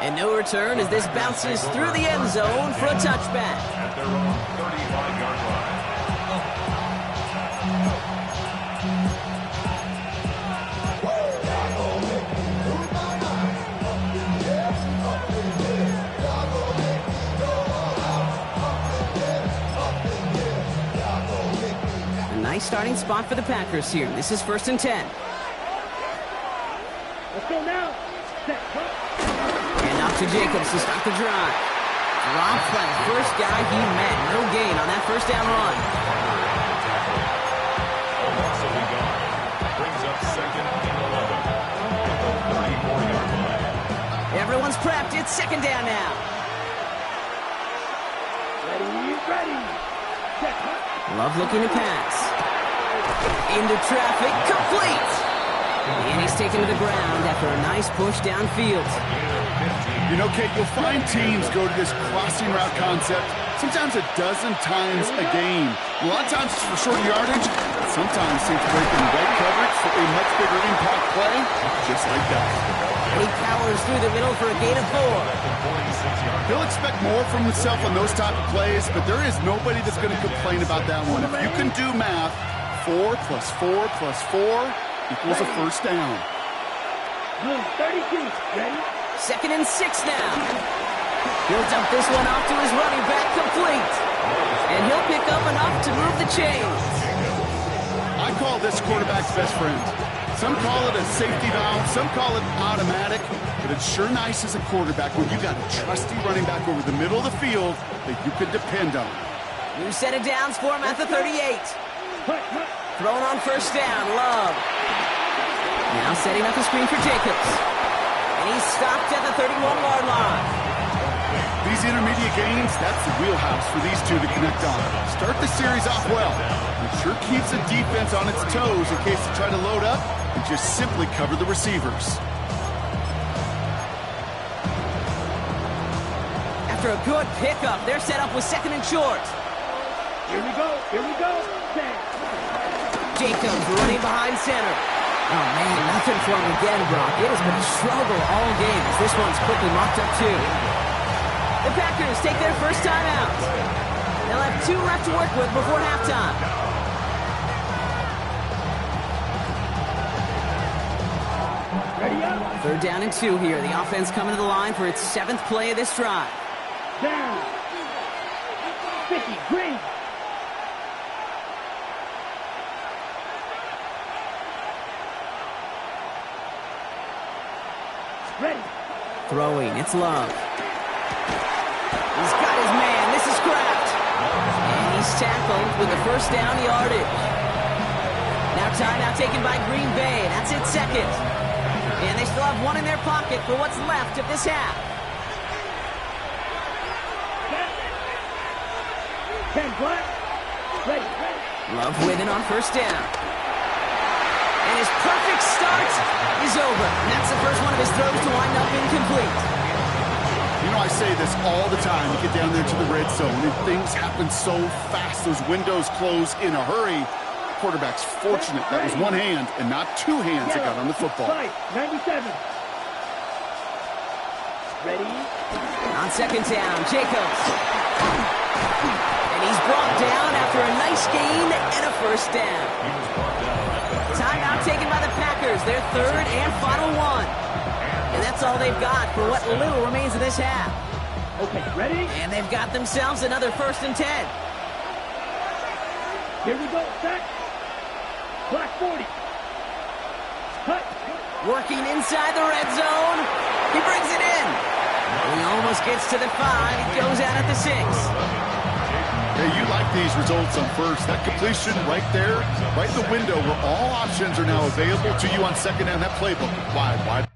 And no return as this bounces through the end zone for a touchback. At their own 35-yard line. A nice starting spot for the Packers here. This is 1st and 10. Let's go now. And off to Jacobs to start the drive. Drops by the first guy he met. No gain on that first down run. Loss will be gone. Brings up 2nd and 11. At the 34-yard line. Everyone's prepped. It's 2nd down now. Ready. Love looking to pass. Into traffic. Complete. And he's taken to the ground after a nice push downfield. You know, Kate, you'll find teams go to this crossing route concept sometimes a dozen times a game. A lot of times it's for short yardage, but sometimes seems to break in right coverage for a much bigger impact play, just like that. And he powers through the middle for a gain of 4. He'll expect more from himself on those type of plays, but there is nobody that's going to complain about that one. If you can do math, 4 plus 4 plus 4 equals a first down. 32. Ready? 2nd and 6 now. He'll dump this one off to his running back, complete. And he'll pick up enough to move the chains. I call this quarterback's best friend. Some call it a safety valve, some call it automatic, but it's sure nice as a quarterback when you got a trusty running back over the middle of the field that you could depend on. New set of downs for him at the 38. Thrown on 1st down, Love. Now setting up the screen for Jacobs. And he's stopped at the 31-yard line. These intermediate gains, that's the wheelhouse for these two to connect on. Start the series off well. It sure keeps the defense on its toes in case they try to load up and just simply cover the receivers. After a good pickup, they're set up with 2nd and short. Here we go. Jacobs running behind center. Oh, man, nothing for him again, Brock. It has been a struggle all game as this one's quickly mocked up, too. The Packers take their first time out. They'll have 2 left to work with before halftime. Ready up. 3rd down and 2 here. The offense coming to the line for its 7th play of this drive. Down. 50. Green. Ready. Throwing, it's Love. He's got his man. This is Kraft. And he's tackled with the first down yardage. Now timeout taken by Green Bay. That's it, 2nd. And they still have 1 in their pocket for what's left of this half. 10 black. Ready. Love winning on 1st down. And his perfect start is over. And that's the first one of his throws to wind up incomplete. You know, I say this all the time. You get down there to the red zone, and things happen so fast. Those windows close in a hurry. The quarterback's fortunate that was one hand and not 2 hands that got on the football. 97. Ready. On 2nd down, Jacobs. And he's brought down after a nice gain and a first down. Timeout taken by the Packers, their 3rd and final one. And that's all they've got for what little remains of this half. Okay, ready? And they've got themselves another 1st and 10. Here we go, set. Black 40. Cut. Working inside the red zone. He brings it in. He almost gets to the 5. He goes out at the 6. Hey, you like these results on 1st. That completion right there, right in the window where all options are now available to you on 2nd down. That playbook, wide.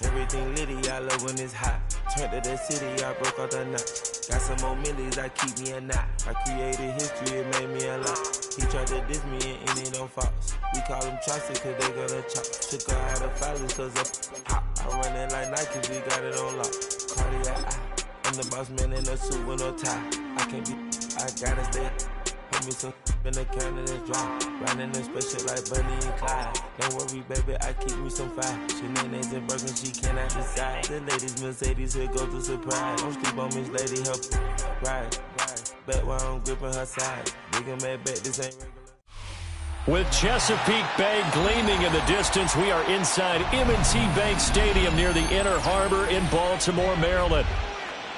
Everything litty, I love when it's hot. Turned to the city, I broke out the knot. Got some more millies, I keep me a knot. I created history, it made me a lot. He tried to diss me and ended on Fox. We call him Chaucer cause they gonna chop. Took her out of filers cause of hop. I run it like Nike, we got it on lock. Cardiac, I'm the boss man in a suit with no tie. I can't be, I gotta stay. Put me some in the can of this dry. Riding in special like Bunny and Clyde. Don't worry, baby, I keep me some fire. Shenanigans and Birkin, she cannot decide. The ladies, Mercedes, here goes the surprise. Don't sleep on Miss Lady, help ride. Back while I'm gripping her side. Nigga mad back, this ain't regular. With Chesapeake Bay gleaming in the distance, we are inside M&T Bank Stadium near the Inner Harbor in Baltimore, Maryland.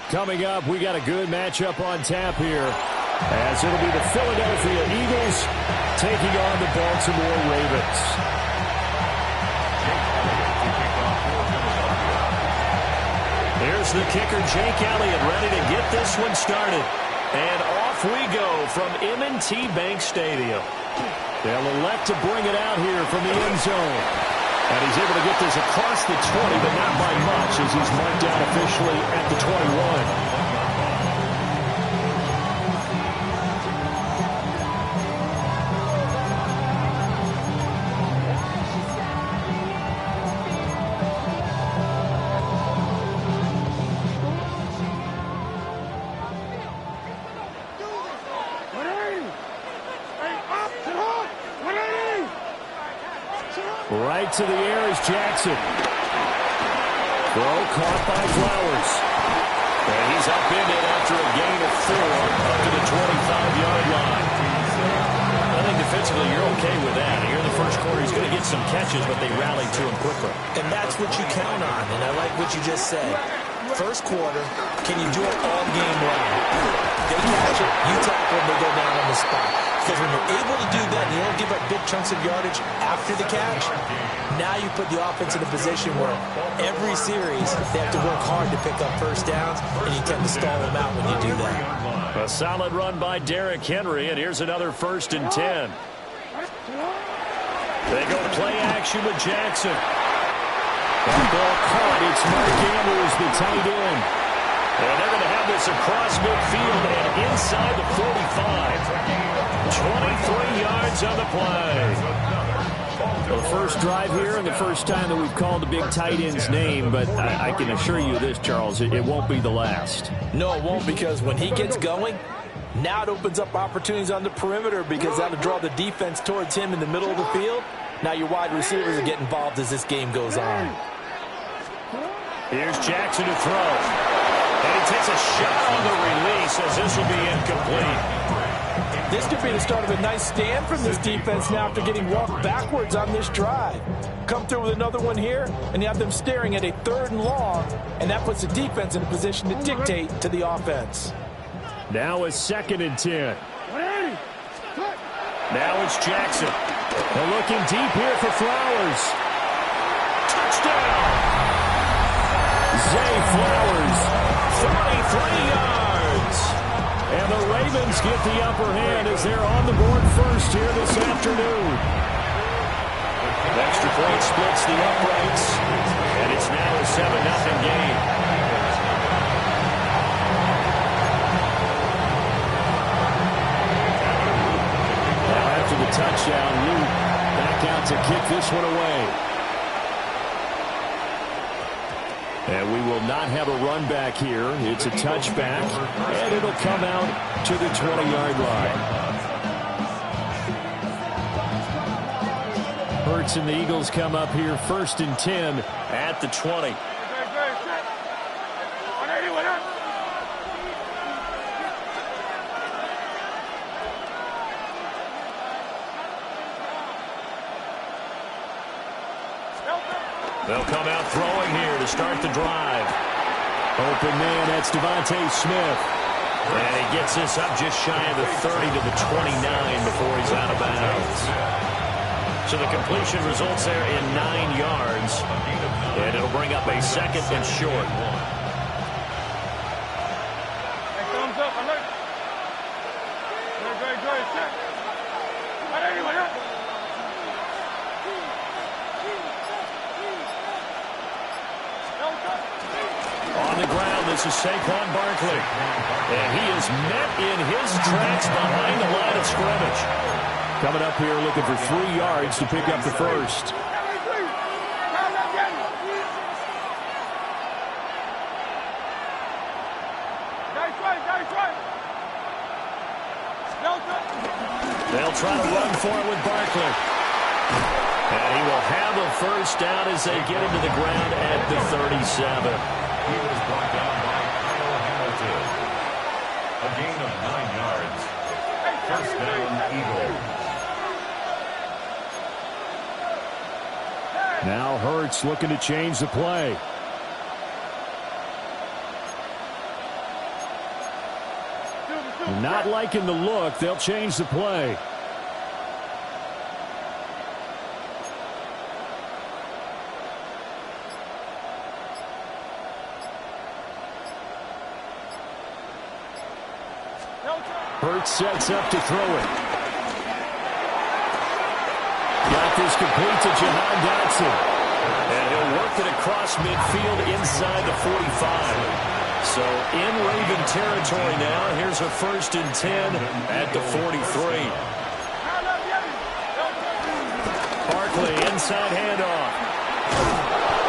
Coming up, we got a good matchup on tap here, as it'll be the Philadelphia Eagles taking on the Baltimore Ravens. Here's the kicker, Jake Elliott, ready to get this one started. And off we go from M&T Bank Stadium. They'll elect to bring it out here from the end zone. And he's able to get this across the 20, but not by much, as he's marked out officially at the 21. Right to the air is Jackson. Throw caught by Flowers. And he's up in it after a gain of 4 up to the 25-yard line. I think defensively you're okay with that. Here in the first quarter, he's going to get some catches, but they rallied to him quickly. And that's what you count on, and I like what you just said. First quarter, can you do it all game long? They catch it, you tackle them, they go down on the spot. Because when you're able to do that, and you don't give up big chunks of yardage after the catch, now you put the offense in a position where every series they have to work hard to pick up first downs, and you tend to stall them out when you do that. A solid run by Derrick Henry, and here's another 1st and 10. They go play action with Jackson. That ball caught. It's Mark Andrews, the tight end. And they're going to have this across midfield and inside the 45. 23 yards on the play. Well, the first drive here and the first time that we've called the big tight end's name, but I can assure you this, Charles, it won't be the last. No, it won't, because when he gets going, now it opens up opportunities on the perimeter, because that'll draw the defense towards him in the middle of the field. Now your wide receivers will get involved as this game goes on. Here's Jackson to throw. And he takes a shot on the release, as this will be incomplete. This could be the start of a nice stand from this defense now after getting walked backwards on this drive. Come through with another one here, and you have them staring at a 3rd and long, and that puts the defense in a position to dictate to the offense. Now it's 2nd and 10. Now it's Jackson. They're looking deep here for Flowers. Touchdown! Zay Flowers, 33 yards. And the Ravens get the upper hand as they're on the board first here this afternoon. An extra point splits the uprights, and it's now a 7-0 game. Now after the touchdown, Luke back out to kick this one away. And we will not have a run back here. It's a touchback, and it'll come out to the 20-yard line. Hurts and the Eagles come up here 1st and 10 at the 20. They'll come out throwing here to start the drive. Open man, that's Devontae Smith. And he gets this up just shy of the 30 to the 29 before he's out of bounds. So the completion results there in 9 yards. And it'll bring up a 2nd and short. Thumbs up, alert. Good, set. Anyone else? On the ground. This is Saquon Barkley. And he is met in his tracks behind the line of scrimmage. Coming up here looking for 3 yards to pick up the first. They'll try to run for it with Barkley. And he will have a first down as they get him to the ground at the 37. He was brought down by Kyle Hamilton. A gain of 9 yards. First down, Eagles. Now Hurts looking to change the play. Not liking the look. They'll change the play. Hurts sets up to throw it. Got this complete to Jahan Dotson. And he'll work it across midfield inside the 45. So in Raven territory now. Here's a 1st and 10 at the 43. Barkley inside handoff.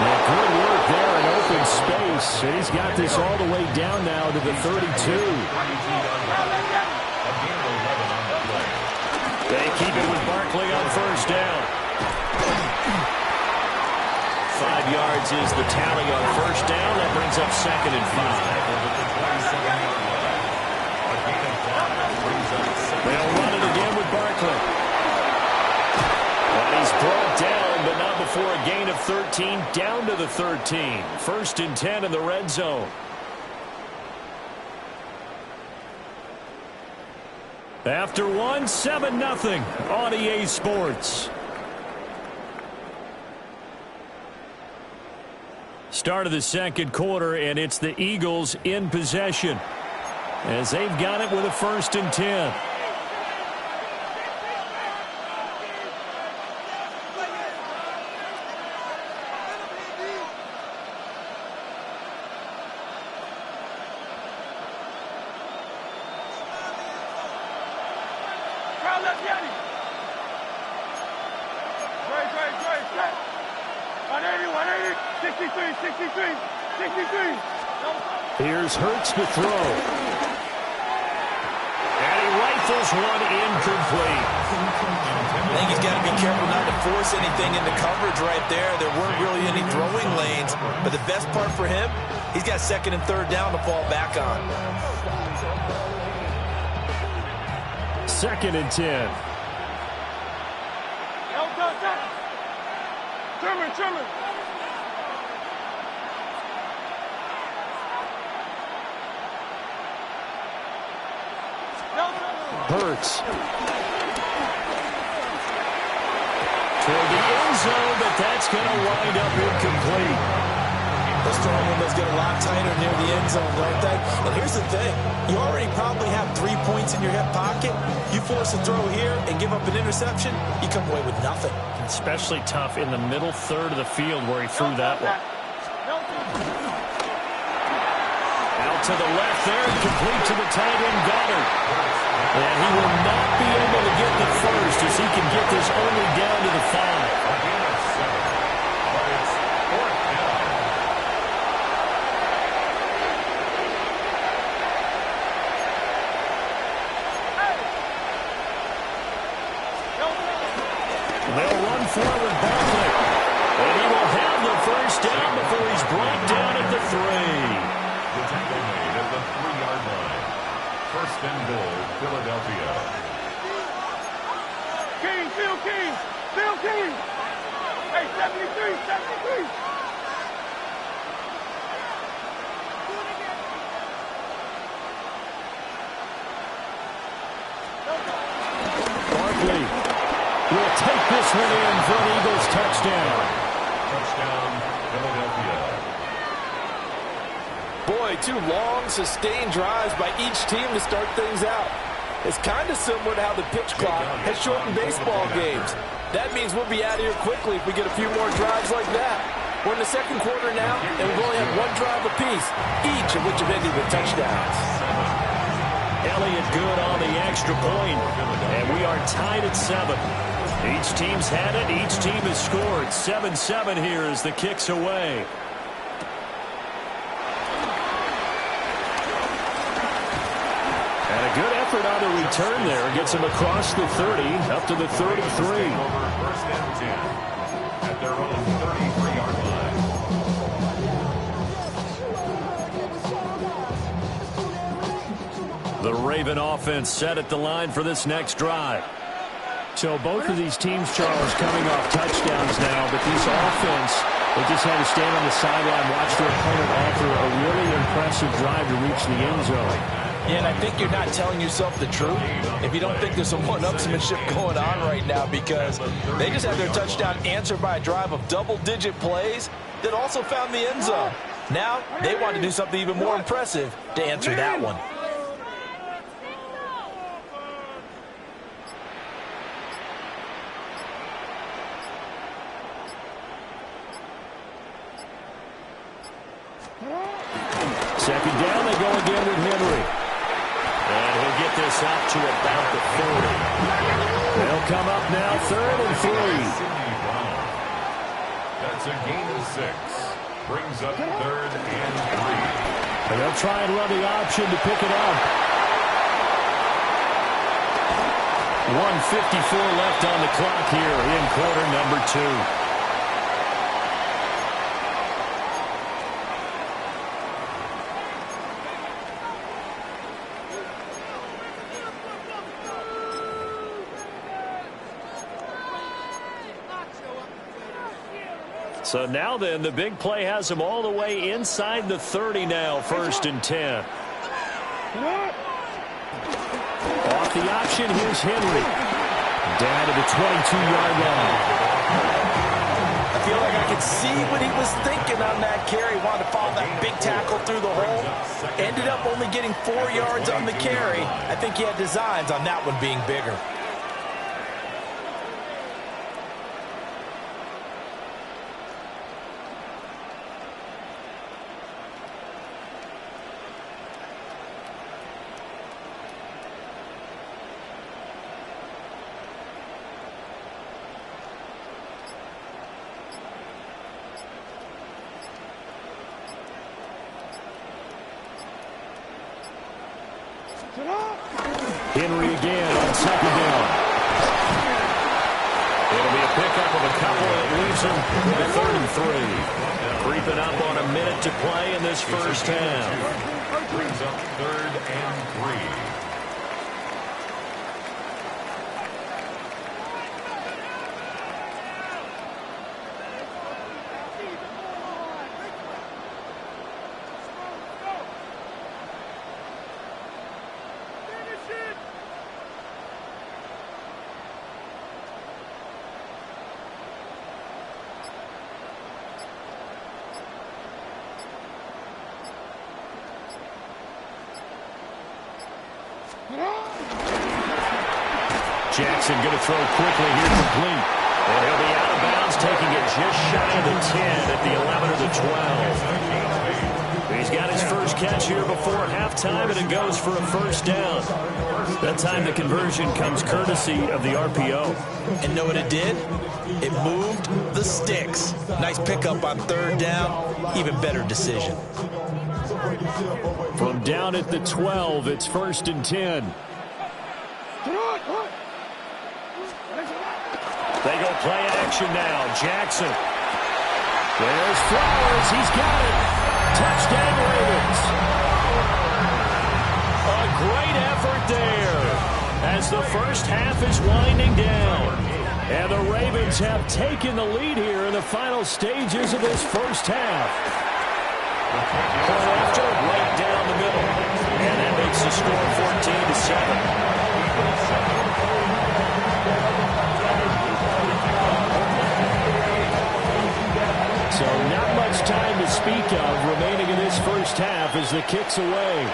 Now good work there in open space. And he's got this all the way down now to the 32. They keep it with Barkley on first down. 5 yards is the tally on first down. That brings up 2nd and 5. They'll run it again with Barkley. And he's brought down, but not before a gain of 13, down to the 13. 1st and 10 in the red zone. After one, 7-0 on EA Sports. Start of the second quarter, and it's the Eagles in possession as they've got it with a 1st and 10. Here's Hurts to throw. And he rifles one incomplete. I think he's got to be careful not to force anything into coverage right there. There weren't really any throwing lanes. But the best part for him, he's got 2nd and 3rd down to fall back on. 2nd and 10. Trimmer. Hurts. Toward the end zone, but that's going to wind up incomplete. Those throwing windows get a lot tighter near the end zone, don't they? And here's the thing. You already probably have 3 points in your hip pocket. You force a throw here and give up an interception, you come away with nothing. Especially tough in the middle third of the field where he threw that one. Out to the left there, complete to the tight end Goddard. And he will not be able to get the first as he can get this only down to the 5. They'll run forward Barkley. And he will have the first down before he's brought down at the 3. The tackle made at the 3-yard line. 1st and goal, Philadelphia. Phil King. Hey, 73. Barkley will take this one in for an Eagles touchdown. Touchdown, Philadelphia. Boy, 2 long, sustained drives by each team to start things out. It's kind of similar to how the pitch clock has shortened baseball games. That means we'll be out of here quickly if we get a few more drives like that. We're in the second quarter now, and we've only had one drive apiece, each of which have ended with touchdowns. Elliott good on the extra point, and we are tied at 7. Each team's had it. Each team has scored. 7-7 here as the kick's away. And a good effort on the return there. Gets him across the 30, up to the 33. First and 10 at their own 33-yard line. The Raven offense set at the line for this next drive. So both of these teams, Charles, coming off touchdowns now, but this offense, they just had to stand on the sideline, watch their opponent offer a really impressive drive to reach the end zone. Yeah, and I think you're not telling yourself the truth if you don't think there's some one-upsmanship going on right now, because they just had their touchdown answered by a drive of double-digit plays that also found the end zone. Now they want to do something even more impressive to answer that one. Second down, they go again with Henry. And he'll get this out to about the 40. They'll come up now, 3rd and 3. That's a gain of 6. Brings up 3rd and 3. And they'll try and run the option to pick it up. 1:54 left on the clock here in quarter number 2. So now then, the big play has him all the way inside the 30 now, 1st and 10. Off the option, here's Henry. Down to the 22-yard line. I feel like I could see what he was thinking on that carry. Wanted to follow that big tackle through the hole. Ended up only getting 4 yards on the carry. I think he had designs on that one being bigger. Henry again on 2nd down. It'll be a pickup of a couple that leaves him with a 3rd and 3. Creeping up on a minute to play in this first half. Brings up 3rd and 3. Jackson going to throw quickly here, complete. And he'll be out of bounds, taking it just shy of the 10 at the 11 or the 12. He's got his first catch here before halftime, and it goes for a 1st down. That time the conversion comes courtesy of the RPO. And know what it did? It moved the sticks. Nice pickup on 3rd down. Even better decision. From down at the 12, it's 1st and 10. They go play action now. Jackson. There's Flowers. He's got it. Touchdown, Ravens. A great effort there as the first half is winding down. And the Ravens have taken the lead here in the final stages of this first half. Point after, right down the middle. And that makes the score 14-7. So not much time to speak of remaining in this first half as the kick's away.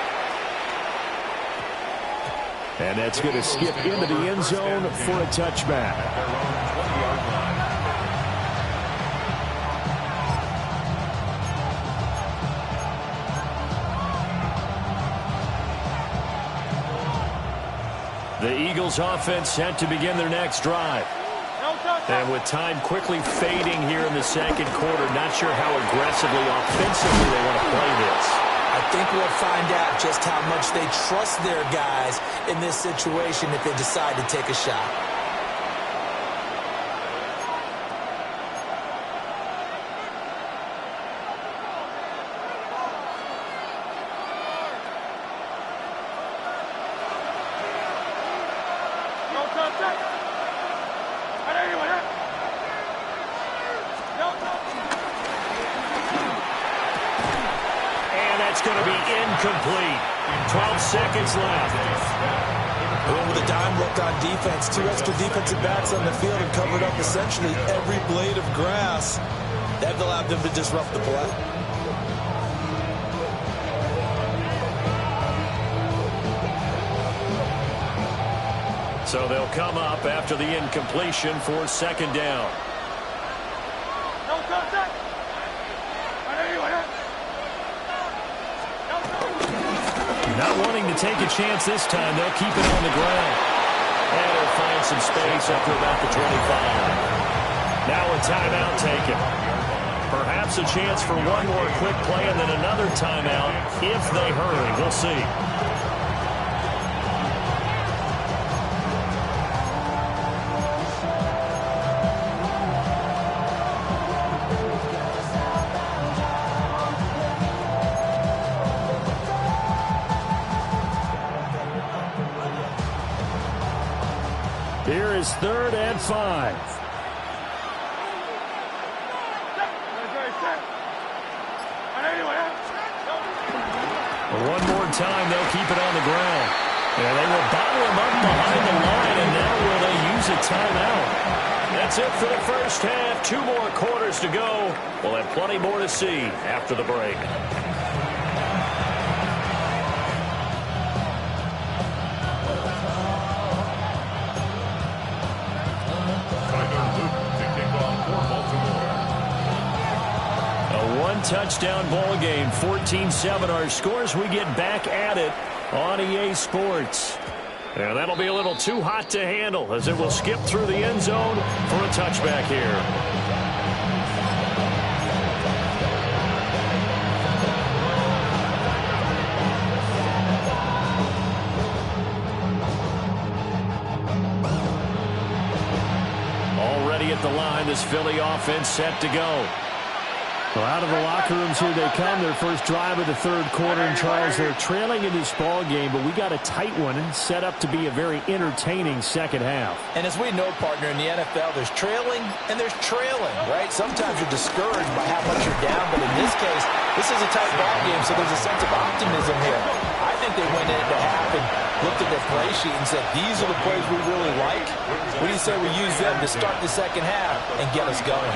And that's going to skip into the end zone for a touchback. The Eagles offense set to begin their next drive. And with time quickly fading here in the second quarter, not sure how aggressively, offensively they want to play this. I think we'll find out just how much they trust their guys in this situation if they decide to take a shot. It's going to be incomplete. 12 seconds left. With a dime left on defense, 2 extra defensive backs on the field and covered up essentially every blade of grass. That allowed them to disrupt the play. So they'll come up after the incompletion for second down. Not wanting to take a chance this time, they'll keep it on the ground. And he'll find some space up to about the 25. Now a timeout taken. Perhaps a chance for one more quick play and then another timeout if they hurry. We'll see. Here is 3rd and 5. One more time, they'll keep it on the ground. And they will bottle him up behind the line, and now will they use a timeout? That's it for the first half. 2 more quarters to go. We'll have plenty more to see after the break. Touchdown ball game, 14-7 our scores. We get back at it on EA Sports. And that'll be a little too hot to handle as it will skip through the end zone for a touchback here. Already at the line, this Philly offense set to go. Well, out of the locker rooms here they come. Their first drive of the 3rd quarter. And, Charles, they're trailing in this ball game, but we got a tight one and set up to be a very entertaining second half. And as we know, partner, in the NFL, there's trailing and there's trailing, right? Sometimes you're discouraged by how much you're down, but in this case, this is a tight ball game, so there's a sense of optimism here. I think they went into half and looked at their play sheet and said, these are the plays we really like. What do you say we use them to start the second half and get us going?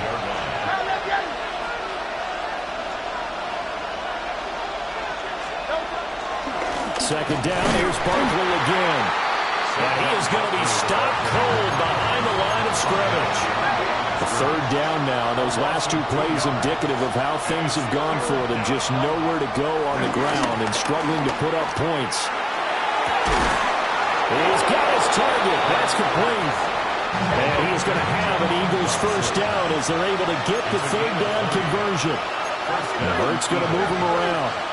Second down, here's Barkley again. And he is going to be stopped cold behind the line of scrimmage. The 3rd down now. Those last 2 plays indicative of how things have gone for them. Just nowhere to go on the ground and struggling to put up points. He's got his target. That's complete. And he is going to have an Eagles first down as they're able to get the 3rd down conversion. And Hurts going to move him around.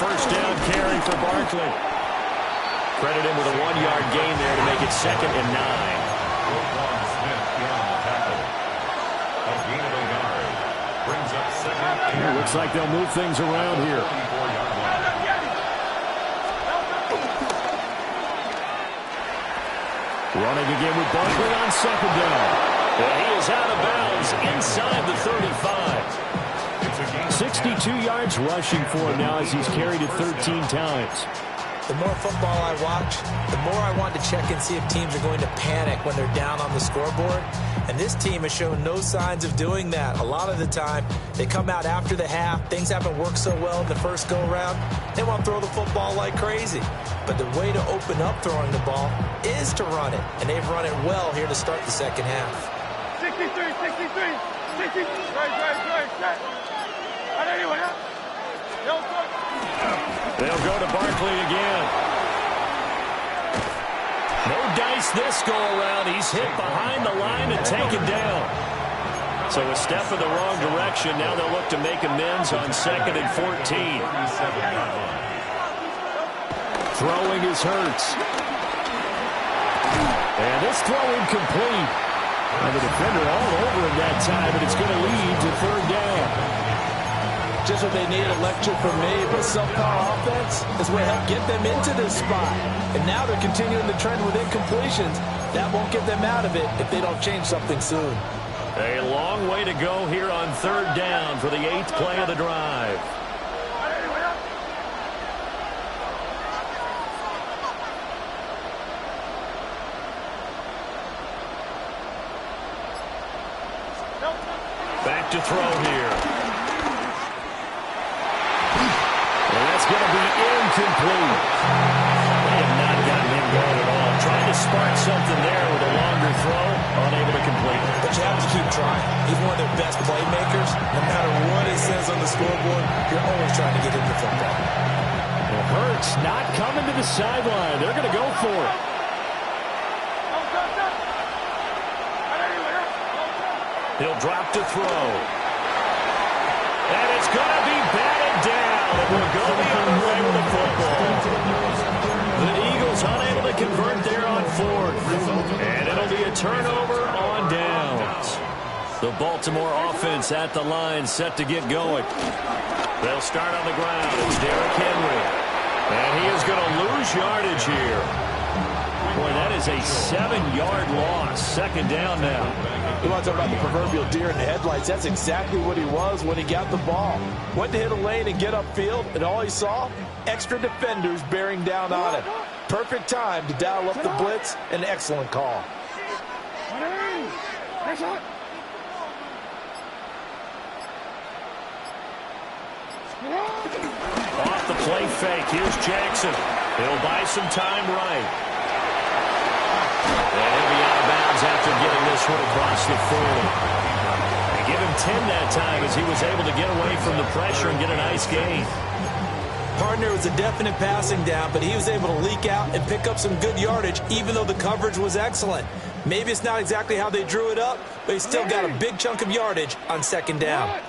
First down carry for Barkley. Credit him with a 1-yard gain there to make it 2nd and 9. Looks like they'll move things around here. Running again with Barkley on 2nd down. And he is out of bounds inside the 35. 62 yards rushing for him now as he's carried it 13 times. The more football I watch, the more I want to check and see if teams are going to panic when they're down on the scoreboard. And this team has shown no signs of doing that. A lot of the time, they come out after the half. Things haven't worked so well in the first go-around. They want to throw the football like crazy. But the way to open up throwing the ball is to run it. And they've run it well here to start the second half. They'll go to Barkley again. No dice this go around. He's hit behind the line and taken down. So a step in the wrong direction. Now they'll look to make amends on 2nd and 14. Throwing is Hurts. And this throw incomplete. And the defender all over him that time, and it's going to lead to 3rd down. Just what they need, a lecture from me, but subpar offense is what helped get them into this spot. And now they're continuing the trend with incompletions. That won't get them out of it if they don't change something soon. A long way to go here on 3rd down for the 8th play of the drive. Back to throw here. And that's going to be incomplete. They have not gotten him going at all. Trying to spark something there with a longer throw. Unable to complete it. But you have to keep trying. He's one of their best playmakers. No matter what it says on the scoreboard, you're always trying to get him the football. Well, Hurts not coming to the sideline. They're going to go for it. He'll drop to throw. And it's going to be batted down. It will go the other way with the football. The Eagles unable to convert there on 4th. And it'll be a turnover on downs. The Baltimore offense at the line set to get going. They'll start on the ground. It's Derrick Henry. And he is going to lose yardage here. Boy, that is a 7-yard loss. 2nd down now. You want to talk about the proverbial deer in the headlights? That's exactly what he was when he got the ball. Went to hit a lane and get upfield, and all he saw, extra defenders bearing down on him. Perfect time to dial up the blitz. An excellent call. Off the play fake. Here's Jackson. He'll buy some time right. And he'll be out of bounds after getting this one across the 40. They give him 10 that time as he was able to get away from the pressure and get a nice gain. Partner was a definite passing down, but he was able to leak out and pick up some good yardage, even though the coverage was excellent. Maybe it's not exactly how they drew it up, but he still got a big chunk of yardage on 2nd down.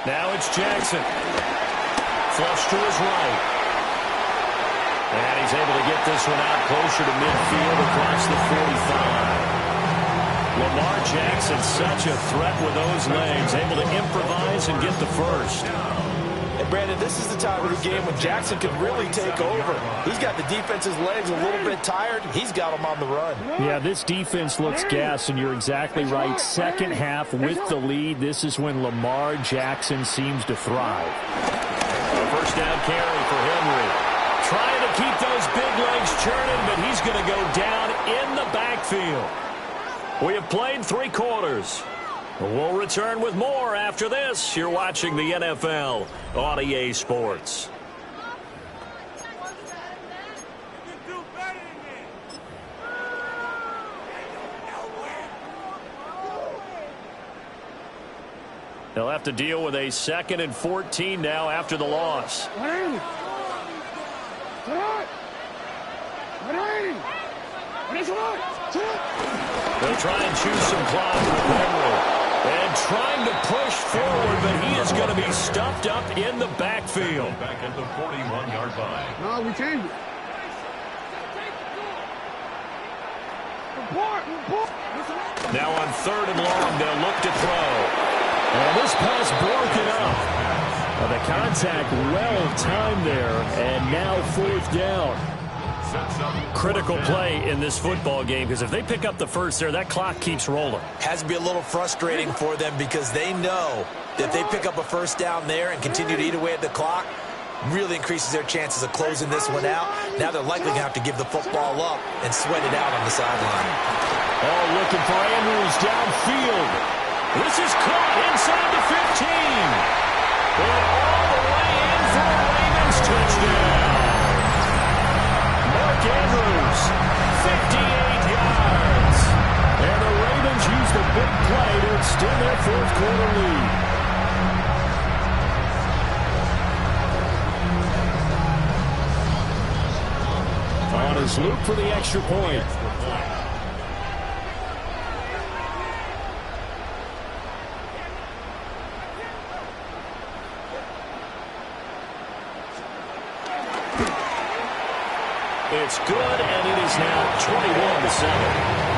Now it's Jackson. Flush to his right. And he's able to get this one out closer to midfield across the 45. Lamar Jackson, such a threat with those legs, able to improvise and get the first. And Brandon, this is the time of the game when Jackson could really take over. He's got the defense's legs a little bit tired. He's got them on the run. Yeah, this defense looks gassed, and you're exactly right. 2nd half with the lead. This is when Lamar Jackson seems to thrive. First down carry for Henry. Trying to keep those big legs churning, but he's going to go down in the backfield. We have played 3 quarters. We'll return with more after this. You're watching the NFL on EA Sports. They'll have to deal with a 2nd and 14 now after the loss. They'll try and choose some clock with Henry. And trying to push forward, but he is going to be stuffed up in the backfield. Back at the 41-yard line. No, we changed it. Now on 3rd and long, they'll look to throw. And this pass broken up. Well, the contact well timed there, and now 4th down. Critical play in this football game, because if they pick up the first there, that clock keeps rolling. Has to be a little frustrating for them because they know that if they pick up a first down there and continue to eat away at the clock, really increases their chances of closing this one out. Now they're likely going to have to give the football up and sweat it out on the sideline. Oh, looking for Andrews downfield. This is caught inside the 15. And all the way in for a Ravens touchdown. Mark Andrews fourth-quarter lead. On his loop for the extra point. It's good, and it is now 21-7.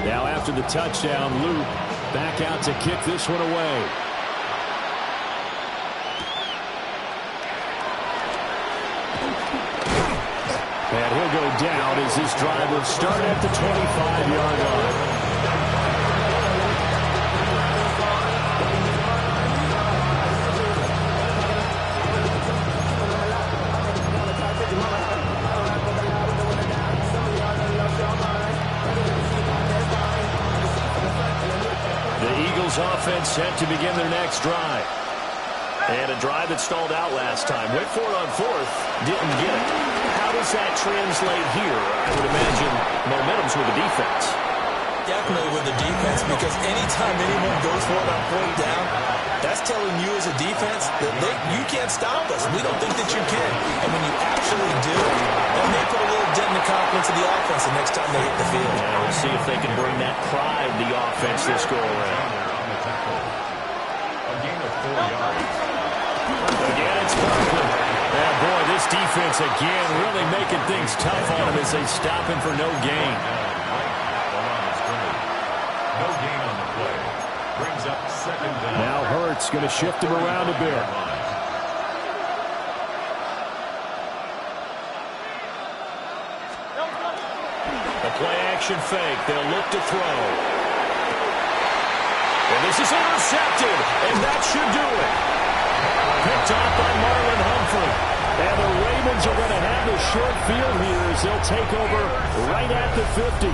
Now after the touchdown, Luke back out to kick this one away. And he'll go down as this drive will start at the 25-yard line. The Eagles offense set to begin their next drive. And a drive that stalled out last time. Went for it on fourth, didn't get it. How does that translate here? I would imagine momentum's with the defense. Definitely with the defense, because anytime anyone goes for it on fourth down, that's telling you as a defense that you can't stop us. We don't think that you can. And when you actually do, that may put a little dent in the confidence of the offense the next time they hit the field. Yeah, we'll see if they can bring that pride to the offense this go-around. A gain of 4 yards. Again, it's Parkland. And boy, this defense again really making things tough on him as they stop him for no gain. No gain on the play. Brings up second down. Now Hurts going to shift him around a bit. The play-action fake. They'll look to throw. And this is intercepted, and that should do it. Picked off by Marlon Humphrey. And the Ravens are going to have the short field here as they'll take over right at the 50.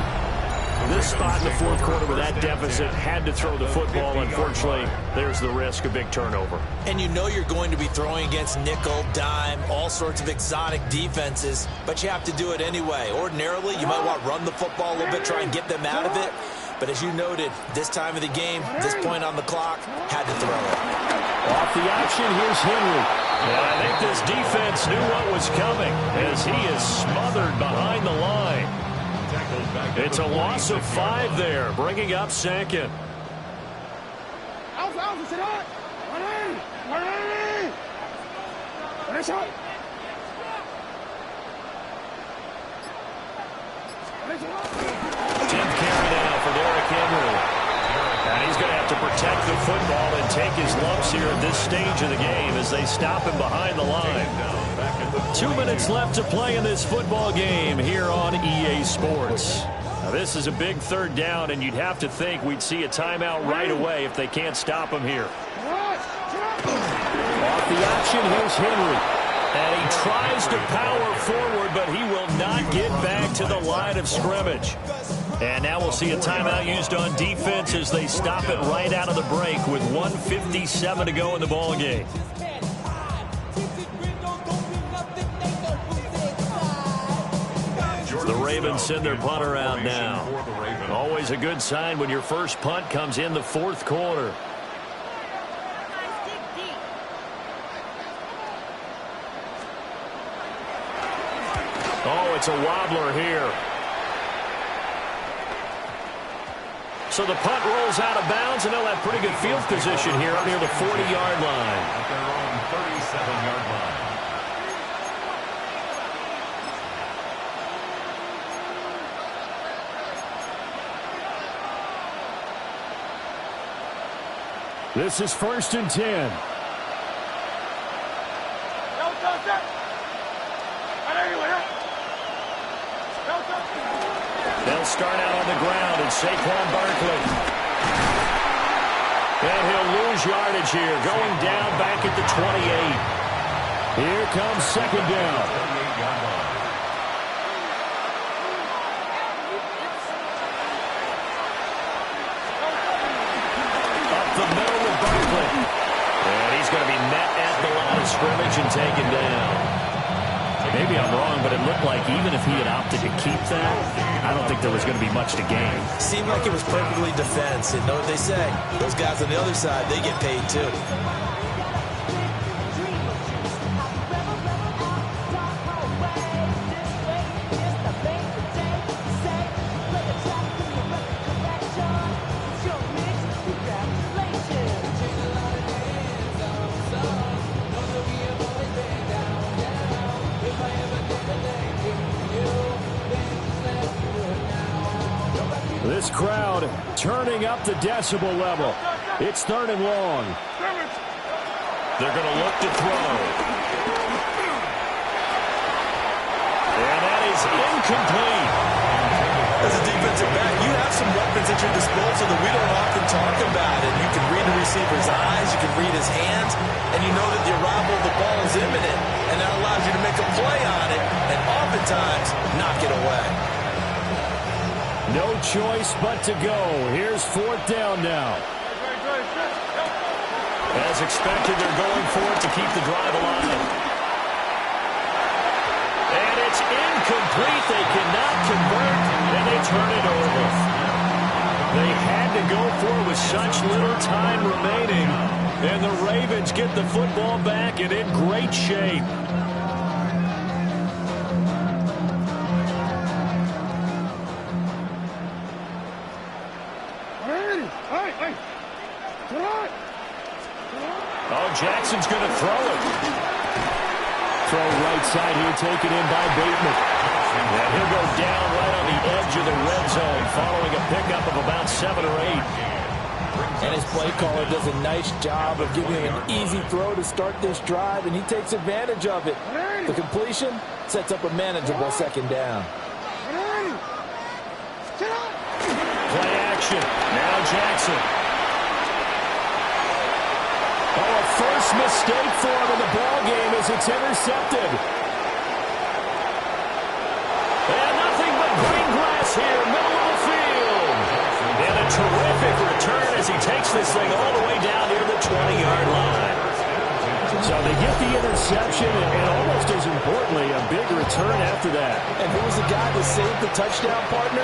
This spot in the fourth quarter with that deficit had to throw the football. Unfortunately, there's the risk of big turnover. And you know you're going to be throwing against nickel, dime, all sorts of exotic defenses, but you have to do it anyway. Ordinarily, you might want to run the football a little bit, try and get them out of it. But as you noted, this time of the game, this point on the clock, had to throw it. Off the option, here's Henry. And I think this defense knew what was coming as he is smothered behind the line. It's a loss of 5 there, bringing up second. Tim carry now for Derrick Henry. And he's going to have to protect the football and take his lumps here at this stage of the game as they stop him behind the line. 2 minutes left to play in this football game here on EA Sports. Now this is a big third down, and you'd have to think we'd see a timeout right away if they can't stop him here. Off the option, here's Henry. And he tries to power forward, but he will not get back to the line of scrimmage. And now we'll see a timeout used on defense as they stop it right out of the break with 1:57 to go in the ball game. The Ravens send their punter out now. Always a good sign when your first punt comes in the fourth quarter. Oh, it's a wobbler here. So the punt rolls out of bounds, and they'll have pretty good field position here up near the 40-yard line. At their own 37-yard line. This is 1st and 10. They'll start out on the ground, and Saquon Barkley. And he'll lose yardage here, going down back at the 28. Here comes second down. scrimmage and taken down. Maybe I'm wrong, but it looked like even if he had opted to keep that, I don't think there was going to be much to gain. Seemed like it was perfectly defense. And know what they say. Those guys on the other side, they get paid too. This crowd turning up the decibel level. It's 3rd and long. They're going to look to throw. And that is incomplete. As a defensive back, you have some weapons at your disposal that we don't often talk about. And you can read the receiver's eyes, you can read his hands, and you know that the arrival of the ball is imminent. And that allows you to make a play on it and oftentimes knock it away. No choice but to go. Here's 4th down now. As expected, they're going for it to keep the drive alive. And it's incomplete. They cannot convert, and they turn it over. They had to go for it with such little time remaining, and the Ravens get the football back and in great shape. Oh, Jackson's going to throw it. Throw right side here, taken in by Bateman. And he'll go down right on the edge of the red zone following a pickup of about 7 or 8. And his play caller does a nice job of giving him an easy throw to start this drive, and he takes advantage of it. The completion sets up a manageable 2nd down. Play action. Now Jackson. Oh, a first mistake for him in the ball game as it's intercepted. And nothing but green grass here, middle of the field. And a terrific return as he takes this thing all the way down near the 20-yard line. So they get the interception, and almost as importantly, a big return after that. And who was the guy that saved the touchdown, partner?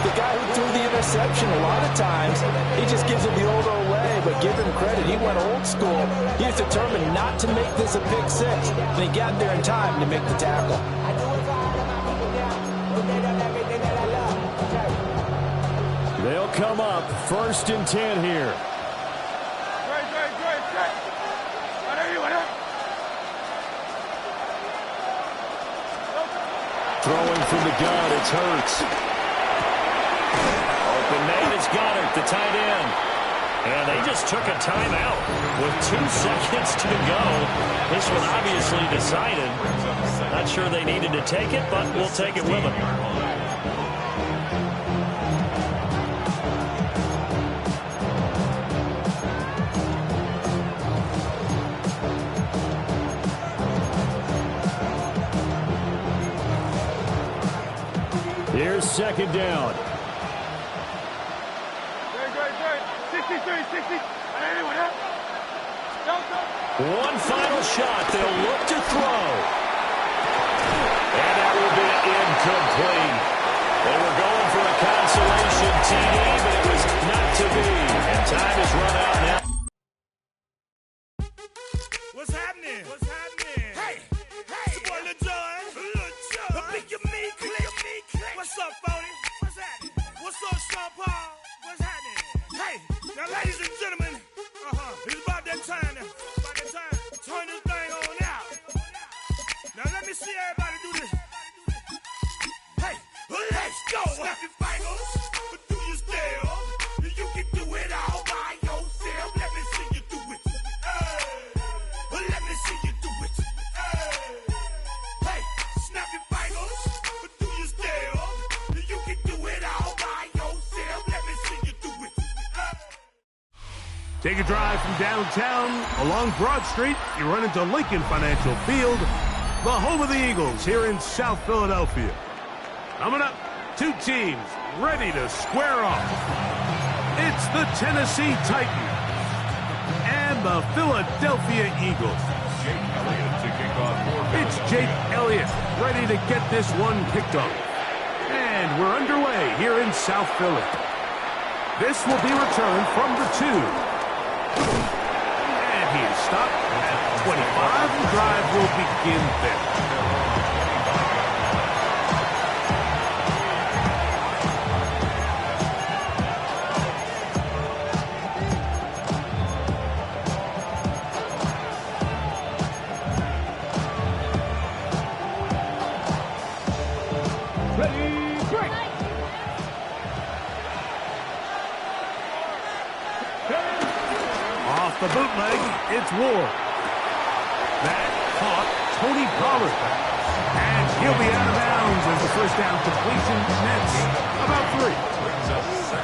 The guy who threw the interception. A lot of times, he just gives it the old way, but give him credit. He went old school. He was determined not to make this a pick 6, and he got there in time to make the tackle. They'll come up 1st and 10 here. Throwing from the gun, it's Hurts. Open man is Goddard, the tight end. And they just took a timeout with 2 seconds to go. This one obviously decided. Not sure they needed to take it, but we'll take it with them. Here's 2nd down. 1 final shot. They'll look to throw. And that will be incomplete. They were going for a consolation TD, but it was not to be. And time has run out now. What's happening? What's happening? Hey, it's your boy Lil Jon. The Pick Your Me Click. What's up, Phony? What's happening? What's up, Sean Paul? What's happening? Hey, now, ladies and gentlemen, it's about that time now. Turn this thing on out. Now let me see everybody do this. Hey, let's go. Snap your fingers, but do you still? You can do it all by yourself. Let me see you do it. Let me see you do it. Hey, snap your fingers, but do you still? You can do it all by yourself. Let me see you do it. Take a drive from downtown along Broad Street. You run into Lincoln Financial Field, the home of the Eagles here in South Philadelphia. Coming up, 2 teams ready to square off. It's the Tennessee Titans and the Philadelphia Eagles. Jake Elliott to kick off for It's Jake Elliott ready to get this one kicked off. And we're underway here in South Philly. This will be returned from the 2. And he is stopped at 25. The drive will begin there. The bootleg, it's Ward. That caught Tony Pollard. And he'll be out of bounds as the first down completion nets about 3.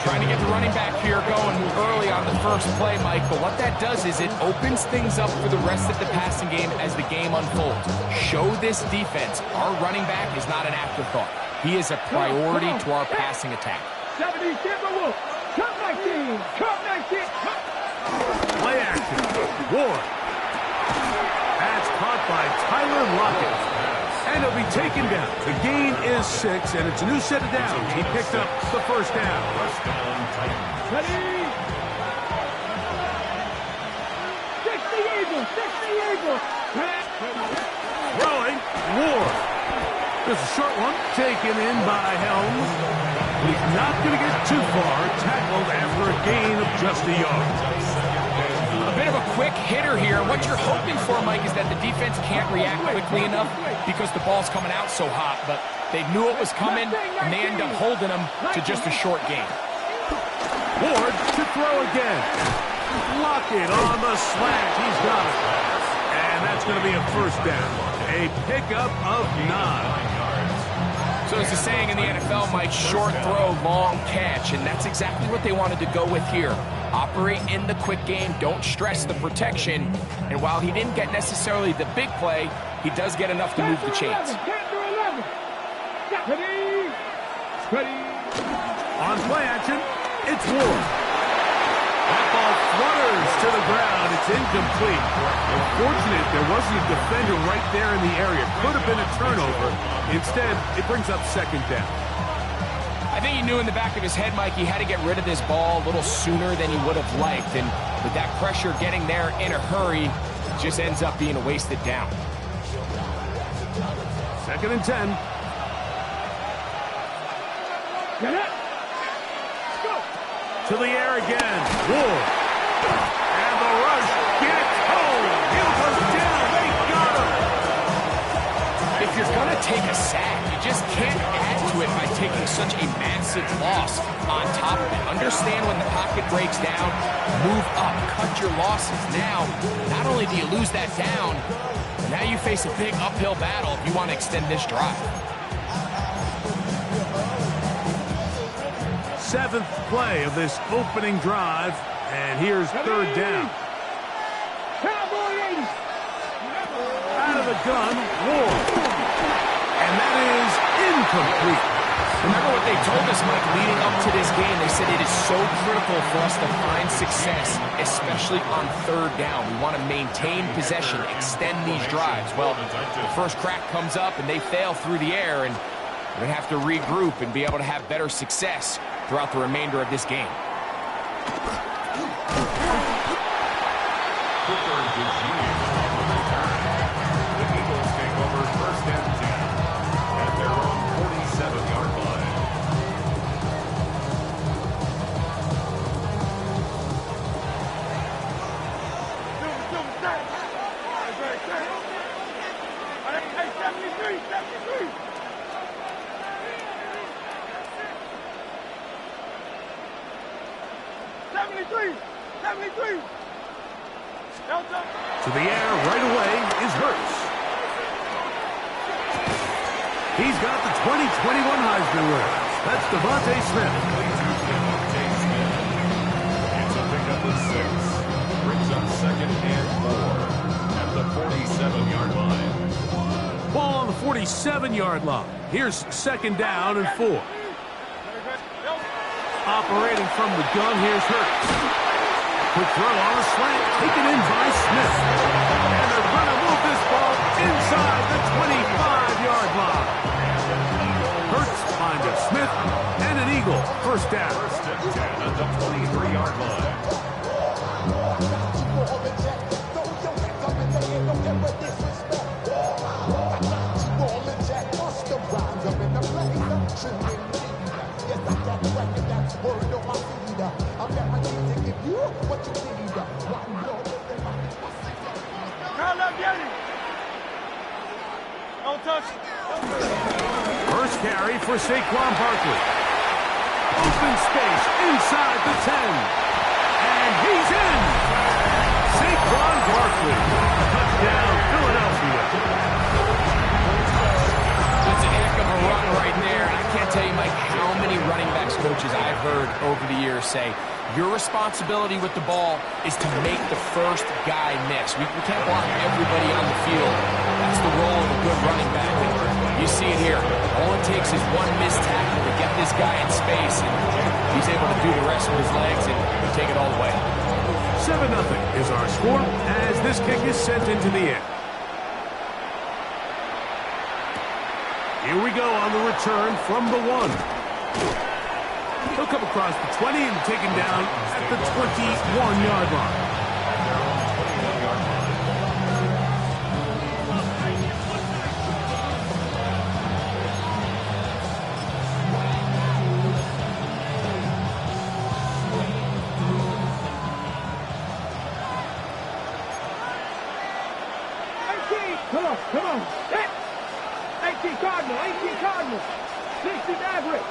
Trying to get the running back here going early on the first play, Mike, but what that does is it opens things up for the rest of the passing game as the game unfolds. Show this defense our running back is not an afterthought. He is a priority to our passing attack. 70, Timberwolf, cut 19, cut 19, cut. Play action. Ward. That's caught by Tyler Lockett. And he'll be taken down. The gain is 6, and it's a new set of downs. He picked up the first down. Ready? 60 Eagles, 60 Eagles. Throwing, Ward. There's a short one taken in by Helms. He's not going to get too far. Tackled after a gain of just a yard. A bit of a quick hitter here. What you're hoping for, Mike, is that the defense can't react quickly enough because the ball's coming out so hot, but they knew it was coming, and they end up holding them to just a short gain. Ward to throw again. Lockett on the slant. He's got it. And that's going to be a first down. A pickup of 9. So as the saying in the NFL, Mike, short throw, long catch, and that's exactly what they wanted to go with here. Operate in the quick game, don't stress the protection, and while he didn't get necessarily the big play, he does get enough to move the chains. On play action, it's Ward. That ball flutters to the ground. It's incomplete. Unfortunate there wasn't a defender right there in the area. Could have been a turnover. Instead, it brings up second down. I think he knew in the back of his head, Mike, he had to get rid of this ball a little sooner than he would have liked. And with that pressure getting there in a hurry, it just ends up being a wasted down. 2nd and 10. Get it. To the air again. Ward. And the rush gets home. Hill goes down. They got him. If you're going to take a sack, you just can't add to it by taking such a massive loss on top of it. Understand when the pocket breaks down, move up, cut your losses. Now, not only do you lose that down, but now you face a big uphill battle if you want to extend this drive. 7th play of this opening drive, and here's 3rd down. Out of the gun, Ward. And that is incomplete. Remember what they told us, Mike, leading up to this game. They said it is so critical for us to find success, especially on 3rd down. We want to maintain possession, extend these drives. Well, the first crack comes up, and they fail through the air, and we're going to have to regroup and be able to have better success throughout the remainder of this game. The Eagles take over 1st and 10 at their own 47-yard line. Hey, 73. To the air right away is Hurts. He's got the 2021 Heisman winner. That's Devontae Smith. It's a pickup of 6. Brings up 2nd and 4 at the 47-yard line. Ball on the 47-yard line. Here's 2nd down and 4. Operating from the gun, here's Hurts. Quick throw on a slant, taken in by Smith. And they're going to move first down. First and 10 at the 23-yard line. Don't touch it. First carry for Saquon Barkley. Open space inside the 10. And he's in. Saquon Barkley. Touchdown, Philadelphia. That's a heck of a run right there. I can't tell you, Mike, how many running backs coaches I've heard over the years say, your responsibility with the ball is to make the first guy miss. We can't block everybody on the field. That's the role of a good running back. And you see it here. All it takes is one missed tackle to get this guy in space, and he's able to do the rest with his legs and take it all the way. 7-0 is our score as this kick is sent into the air. Here we go on the return from the 1. He'll come across the 20 and taken down at the 21-yard line. Come on. 18 Cardinal. 60 Maverick.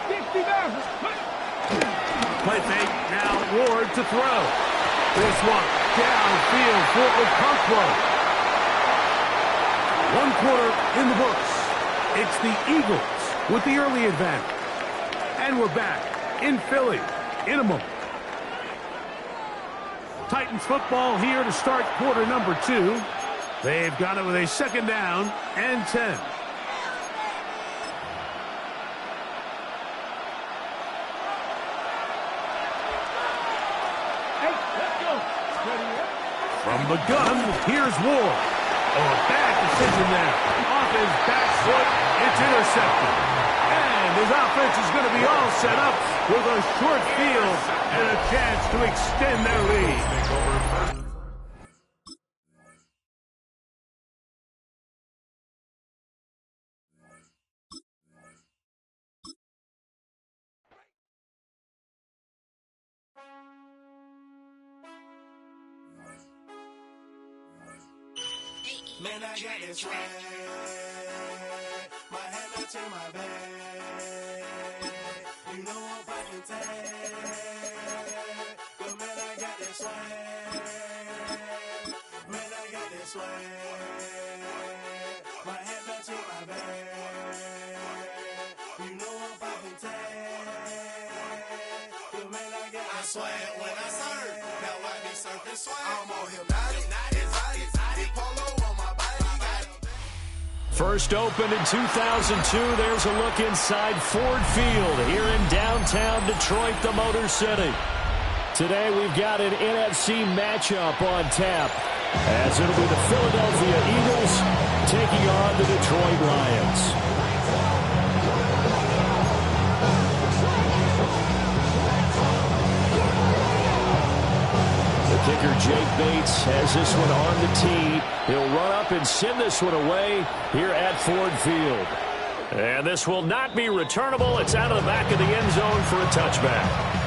Play fake, now Ward to throw. This one downfield for Okonkwo. 1 quarter in the books. It's the Eagles with the early advantage. And we're back in Philly in a moment. Titans football here to start quarter number 2. They've got it with a second down and 10. From the gun, here's Ward. Oh, a bad decision there. Off his back foot, it's intercepted. And his offense is going to be all set up with a short field and a chance to extend their lead. Man, I got this swag. My head not in my bag. You know I'm fighting tag. But man, I got this swag. Man, I got this swag. My head not in my bag. You know I'm fighting tag. But man, I got this swag. I swear when I surf, now I be surfing swag. I'm on hypnotic, exotic, polo on my body. First opened in 2002. There's a look inside Ford Field here in downtown Detroit, the Motor City. Today we've got an NFC matchup on tap, as it'll be the Philadelphia Eagles taking on the Detroit Lions. The kicker, Jake Bates, has this one on the tee. He'll run up and send this one away here at Ford Field. And this will not be returnable. It's out of the back of the end zone for a touchback.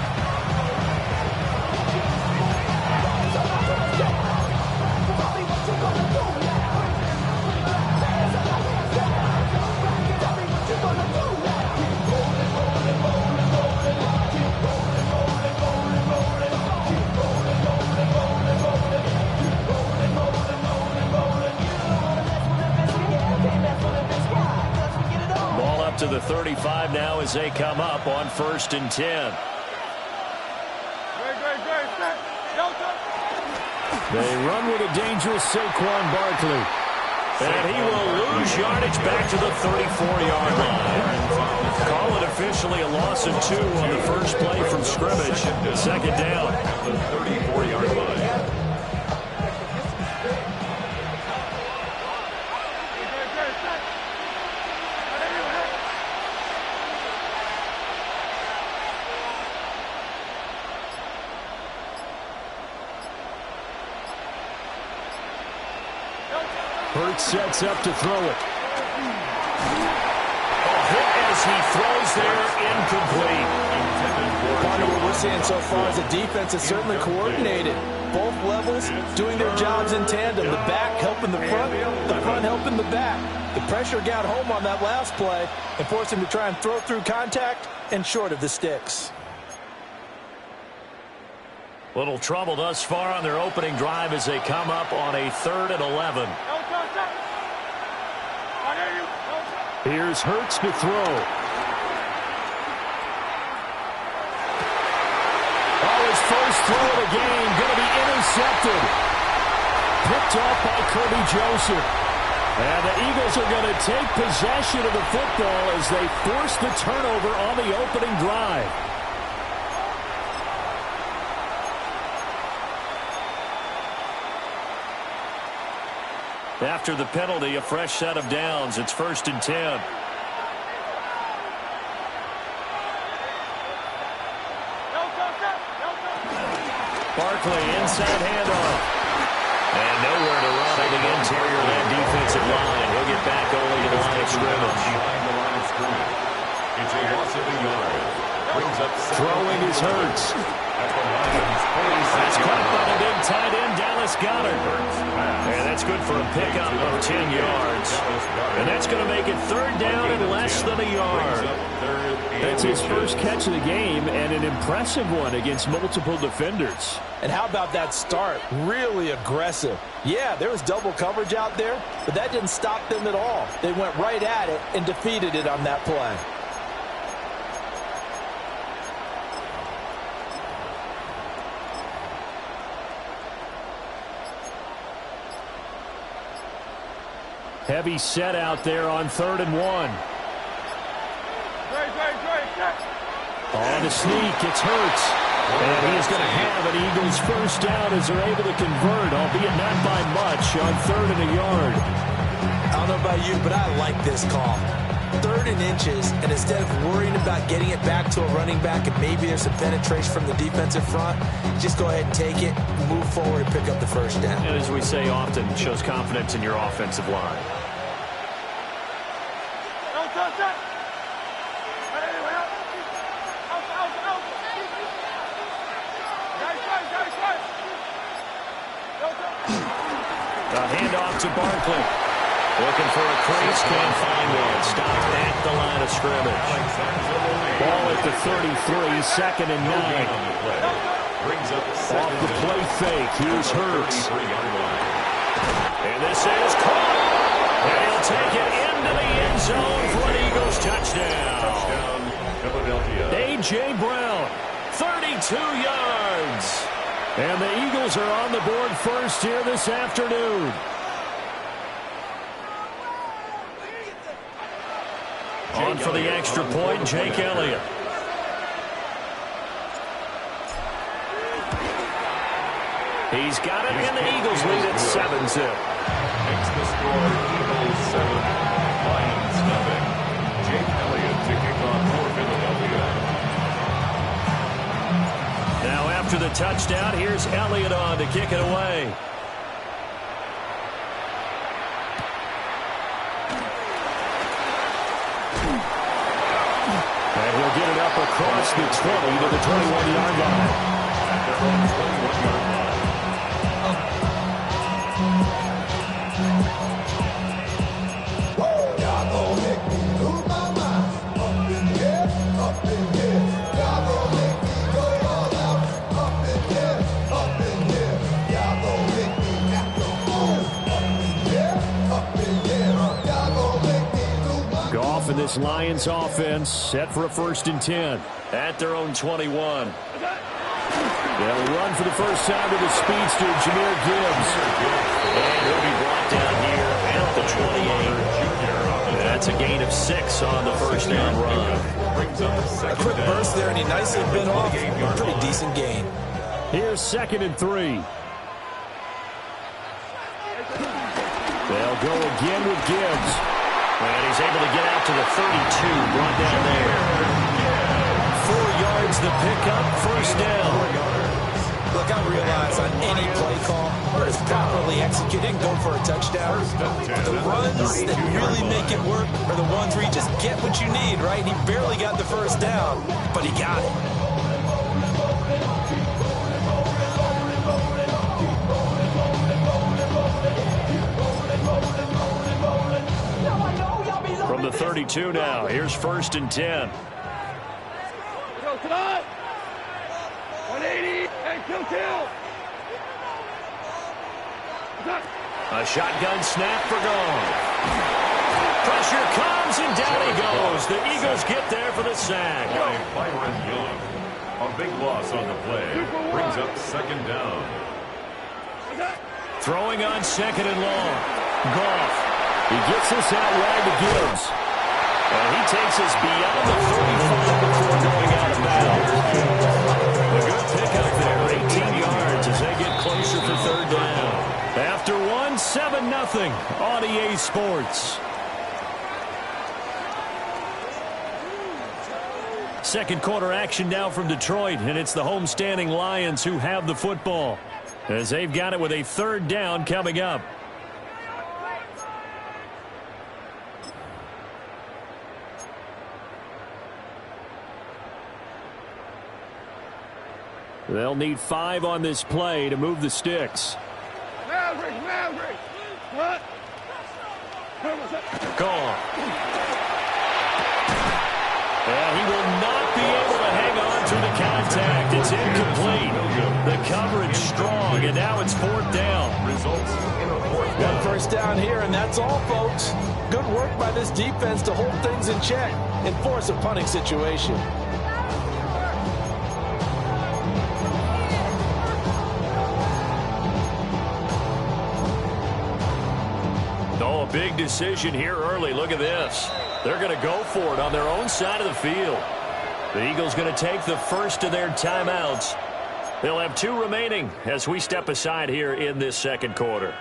To the 35 now as they come up on 1st and 10. They run with a dangerous Saquon Barkley. And he will lose yardage back to the 34-yard line. Call it officially a loss of 2 on the first play from scrimmage. Second down. The 34-yard line. Hurts sets up to throw it. Hit as he throws there, incomplete. Part of what we're seeing so far is the defense is certainly coordinated. Both levels doing their jobs in tandem. The back helping the front helping the back. The pressure got home on that last play and forced him to try and throw through contact and short of the sticks. Little trouble thus far on their opening drive as they come up on a 3rd and 11. Here's Hurts to throw. His first throw of the game going to be intercepted. Picked off by Kirby Joseph. And the Eagles are going to take possession of the football as they force the turnover on the opening drive. After the penalty, a fresh set of downs. It's 1st and 10. Barkley, inside handoff. And nowhere to run on the interior of that defensive line. He'll get back only to the line of scrimmage. It's a loss of a yard. Brings up throwing his Hurts. That's caught by the big tight end, Dallas Goedert. And that's good for a pickup of 10 yards. And that's going to make it 3rd down and less than a yard. That's his first catch of the game and an impressive one against multiple defenders. And how about that start? Really aggressive. Yeah, there was double coverage out there, but that didn't stop them at all. They went right at it and defeated it on that play. Heavy set out there on 3rd and 1. On the sneak, it's Hurts. And he is going to have an Eagles first down as they're able to convert, albeit not by much, on 3rd and a yard. I don't know about you, but I like this call. 3rd and inches, and instead of worrying about getting it back to a running back and maybe there's some penetration from the defensive front, just go ahead and take it, move forward, and pick up the first down. And as we say often, shows confidence in your offensive line. The handoff to Barkley. Looking for a crease, can't find one. Stopped at the line of scrimmage. Ball at the 33, 2nd and 9. Off the play fake, here's Hurts. And this is caught. And he'll take it into the end zone for an Eagles touchdown. Touchdown, Philadelphia. A.J. Brown, 32 yards. And the Eagles are on the board first here this afternoon. On for the extra point, Jake Elliott. He's got it, and the Eagles lead at 7-0. Makes the score Eagles 7, Lions nothing. Jake Elliott to kick off for Philadelphia. Now after the touchdown, here's Elliott on to kick it away. And he'll get it up across the 20 to the 21-yard line. At their own 21-yard line. Goff and this Lions offense set for a 1st and 10. At their own 21. They'll run for the first time to the speedster, Jahmyr Gibbs. And he'll be brought down here at the 28. That's a gain of 6 on the first down run. A quick burst there, and he nicely bit off. Pretty decent gain. Here's 2nd and 3. They'll go again with Gibbs. And he's able to get out to the 32, brought down there. 4 yards the pickup, first down. Look, I realize on any play call where it's properly executed and go for a touchdown, the runs that really make it work are the ones where you just get what you need, right? He barely got the first down, but he got it. From the 32 now, here's 1st and 10. Tonight, 180 and kill. A shotgun snap for Goff. Pressure comes, and down he goes. The Eagles get there for the sack. Byron Young. A big loss on the play. Brings up 2nd down. Throwing on 2nd and long. Goff. He gets this out wide to Gibbs. And he takes us beyond the 35 before going out of bounds. A good pickup there, 18 yards as they get closer for 3rd down. After 7-0 on EA Sports. Second quarter action now from Detroit, and it's the homestanding Lions who have the football as they've got it with a 3rd down coming up. They'll need 5 on this play to move the sticks. Gone. And he will not be able to hang on through the contact. It's incomplete. The coverage strong, and now it's 4th down. Results in a 4th down. 1 first down here, and that's all, folks. Good work by this defense to hold things in check and force a punting situation. Oh, a big decision here early. Look at this. They're going to go for it on their own side of the field. The Eagles going to take the first of their timeouts. They'll have 2 remaining as we step aside here in this second quarter.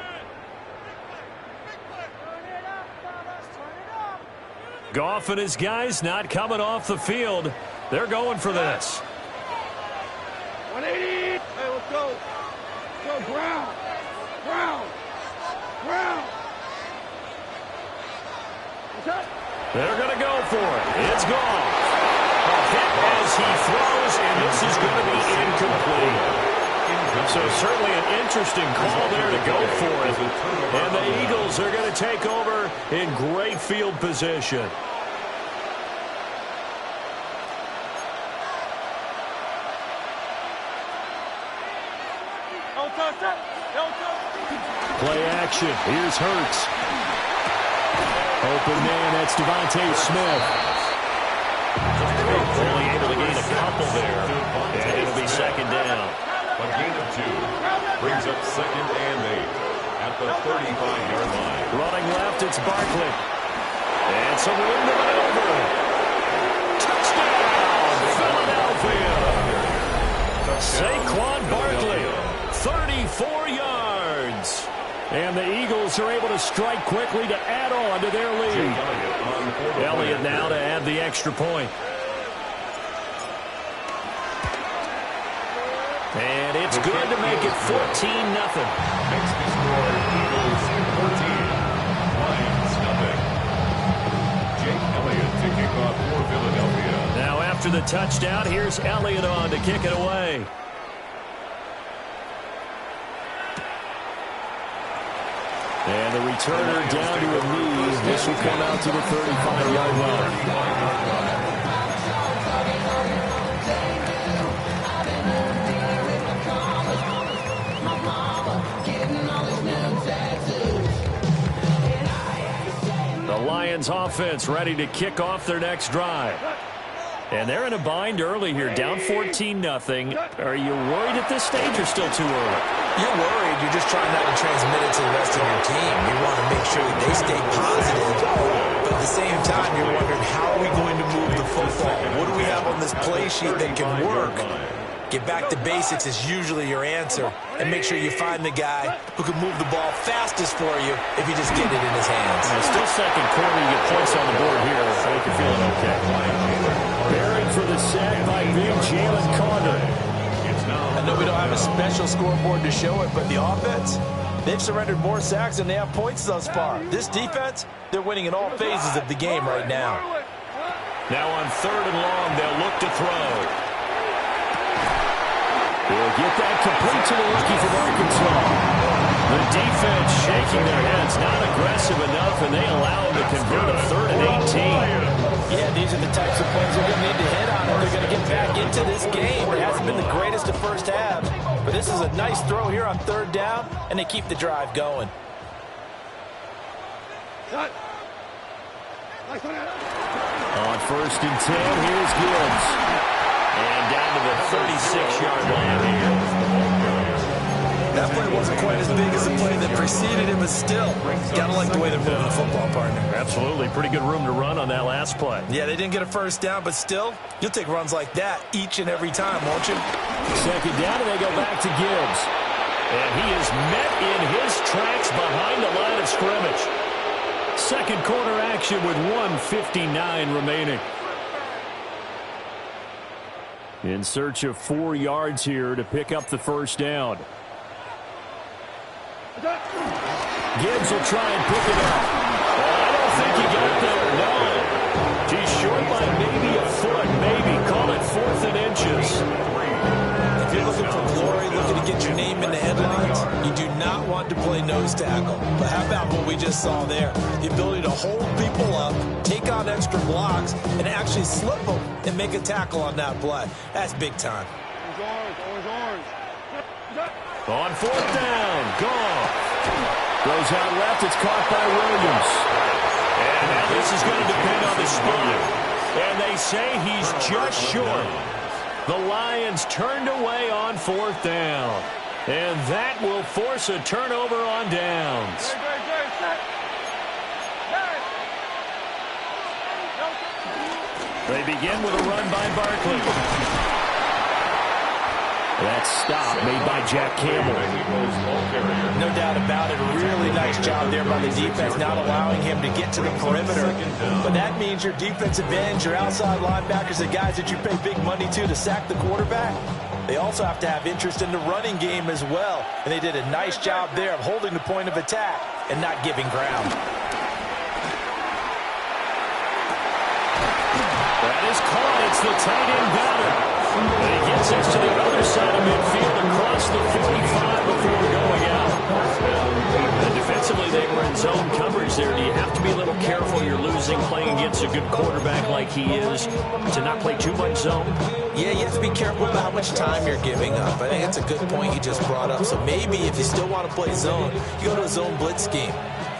Goff and his guys not coming off the field. They're going for this. 180. Hey, let's go. Let's go, Brown. They're going to go for it. It's Goff. A hit as he throws, and this is going to be incomplete. So certainly an interesting call there to go for it. And the Eagles are going to take over in great field position. Play action. Here's Hurts. Open man, that's Devontae Smith. Only able to gain a couple there. And it'll be 2nd down. A gain of 2. Brings up 2nd and 8 at the 35-yard line. Running left, it's Barkley. And some room to maneuver. Touchdown, Philadelphia. Saquon Barkley, 34 yards. And the Eagles are able to strike quickly to add on to their lead. Elliott now to add the extra point. And it's good to make it 14-0. Next to score, Eagles 14, Lions nothing. Jake Elliott to kick off for Philadelphia. Now after the touchdown, here's Elliott on to kick it away. And the returner down to a knee. This will come out to the 35-yard line. The Lions offense ready to kick off their next drive. And they're in a bind early here, down 14-0. Are you worried at this stage or still too early? You're worried. You're just trying not to transmit it to the rest of your team. You want to make sure that they stay positive. But at the same time, you're wondering, how are we going to move the football? What do we have on this play sheet that can work? Get back to basics is usually your answer. And make sure you find the guy who can move the ball fastest for you if you just get it in his hands. Still second quarter, you get points on the board here. I think you're feeling okay. Buried for the sack by big Jalen Carter. It's now I know we don't have a special scoreboard to show it, but the offense, they've surrendered more sacks than they have points thus far. This defense, they're winning in all phases of the game right now. Now on 3rd and long, they'll look to throw. They'll get that complete to the rookie from Arkansas. The defense shaking their heads, not aggressive enough, and they allow them to convert a 3rd and 18. Yeah, these are the types of plays they're going to need to hit on if they're going to get back into this game. It hasn't been the greatest of first halves, but this is a nice throw here on 3rd down, and they keep the drive going. On 1st and 10, here's Gibbs. And down to the 36-yard line here. That play wasn't quite as big as the play that preceded it, but still, gotta like the way they're moving the football, partner. Absolutely. Pretty good room to run on that last play. Yeah, they didn't get a first down, but still, you'll take runs like that each and every time, won't you? 2nd down, and they go back to Gibbs. And he is met in his tracks behind the line of scrimmage. 2nd quarter action with 1:59 remaining. In search of 4 yards here to pick up the 1st down. Gibbs will try and pick it up. I don't think he got there, no. He's short by maybe a foot, maybe. Call it 4th and inches. If you're looking for glory, looking to get your name in the headlines, you do not want to play nose tackle. But how about what we just saw there? The ability to hold people up, take on extra blocks, and actually slip them and make a tackle on that play. That's big time. On 4th down, Goff goes out left. It's caught by Williams. And now this is going to depend on the spot. And they say he's just short. The Lions turned away on 4th down. And that will force a turnover on downs. They begin with a run by Barkley. That stop made by Jack Campbell. No doubt about it. Really nice job there by the defense, not allowing him to get to the perimeter. But that means your defensive ends, your outside linebackers, the guys that you pay big money to sack the quarterback, they also have to have interest in the running game as well. And they did a nice job there of holding the point of attack and not giving ground. That is caught. It's the tight end batter. And he gets us to the other side of midfield across the 45 before going out. And defensively, they were in zone coverage there. Do you have to be a little careful? You're losing playing against a good quarterback like he is to not play too much zone? Yeah, you have to be careful about how much time you're giving up. I think that's a good point you just brought up. So maybe if you still want to play zone, you go to a zone blitz scheme.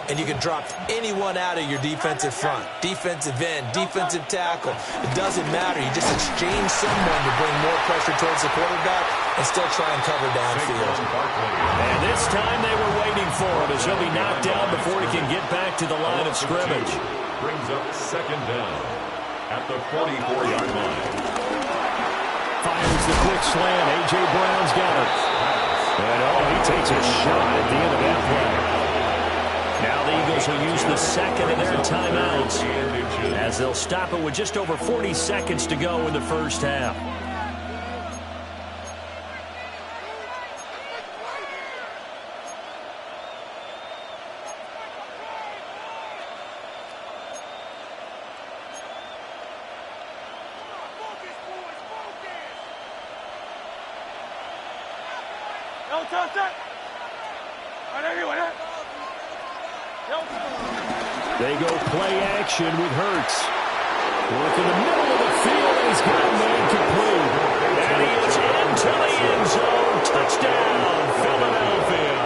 And you can drop anyone out of your defensive front, defensive end, defensive tackle. It doesn't matter. You just exchange someone to bring more pressure towards the quarterback and still try and cover downfield. And this time they were waiting for him as he'll be knocked down before he can get back to the line of scrimmage. Brings up 2nd down at the 44-yard line. Fires the quick slant. A.J. Brown's got it. And he takes a shot at the end of that play. Now the Eagles will use the 2nd of their timeouts as they'll stop it with just over 40 seconds to go in the 1st half. They go play action with Hurts. Work in the middle of the field, and he's got a man complete. And he is into the end zone. Touchdown, Philadelphia.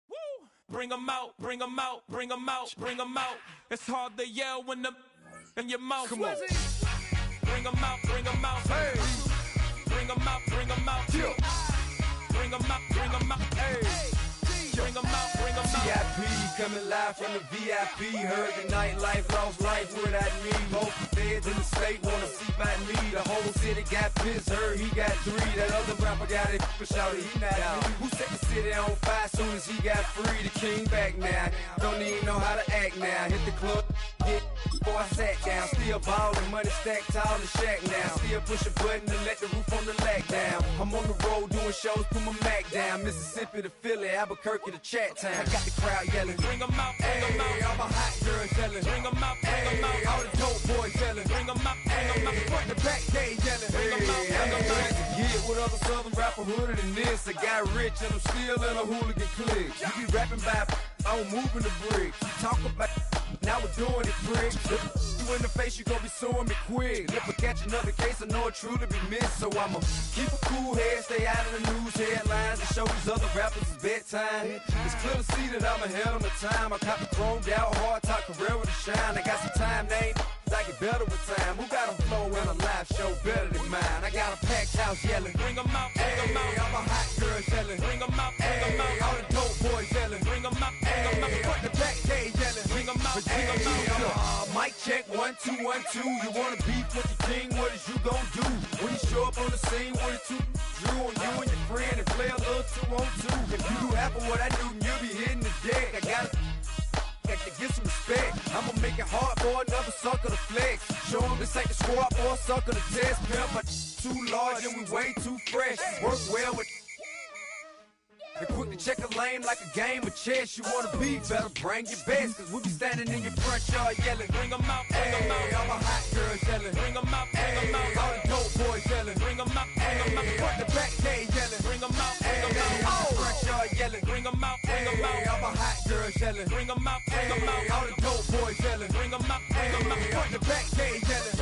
Woo! Bring 'em out, bring 'em out, bring 'em out, bring 'em out. It's hard to yell when the in your mouth. Come on. Bring 'em out, bring 'em out. Hey. Bring 'em out, bring 'em out. Yeah. Bring 'em out, bring 'em out. Hey. Bring 'em out, bring 'em out. VIP coming live from the VIP. Heard the nightlife, lost life, what I need. Both feds in the state wanna see about me. The whole city got pissed, heard he got 3. That other rapper got it for shouted, he not out. Who set the city on fire soon as he got free? The king back now. Don't even know how to act now. Hit the club, get before I sat down. Still ballin', money stacked tall in the shack now. Still push a button to let the roof on the lack down. I'm on the road doing shows, put my Mac down. Mississippi to Philly, Albuquerque to Chat Town. I got the crowd yelling, bring 'em out, bring 'em out. All my hot girls yelling, bring 'em out, bring 'em out. All the dope boys yelling, bring 'em out, bring 'em out. Front the back gate yelling, bring 'em out, bring 'em out. Yeah, with other southern rapper hooded than this. I got rich and I'm still in a hooligan clique. You be rapping by, I'm moving the bricks. You talk about, now we're doing it, prick. You in the face, you gon' be suing me quick. If I catch another case, I know it truly be missed. So I'ma keep a cool head, stay out of the news headlines, and show these other rappers it's bedtime. It's clear to see that I'm ahead on the time. I cop the chromed out, hard top career with a shine. I got some time, name. I get better with time. Who got a flow and a live show better than mine? I got a packed house yelling, bring 'em out, bring 'em out. All my hot girls yelling, bring 'em out, bring 'em out. All the dope boys yelling, bring 'em out, bring 'em out. Front the back gate yelling, bring 'em out, bring 'em out. Mic check 1 2 1 2. You wanna beef with the king? What is you gon' do when you show up on the scene with a 2 drew on you and your friend and play a little 2 on 2? If you do half of what I do, you'll be hitting the deck. I gotta get some respect. I'ma make it hard for another sucker to flex. Show him this ain't the squad for a sucker to test. Pimp, but too large and we way too fresh. Work well with and quick to check a lane like a game of chess. You wanna be better, bring your best. Cause we'll be standing in your front yard yelling, bring 'em out, bring 'em out. All my hot girls yelling, bring 'em out, bring 'em out. All the dope boys yelling, bring 'em out, bring 'em out. Front the back gate yelling, bring 'em out, bring 'em out. All the front yard yelling, bring 'em out, bring 'em out. All my hot girls yelling, bring 'em out, bring 'em out. All the dope boys yelling, bring 'em out, bring 'em out. Front the back gate yelling.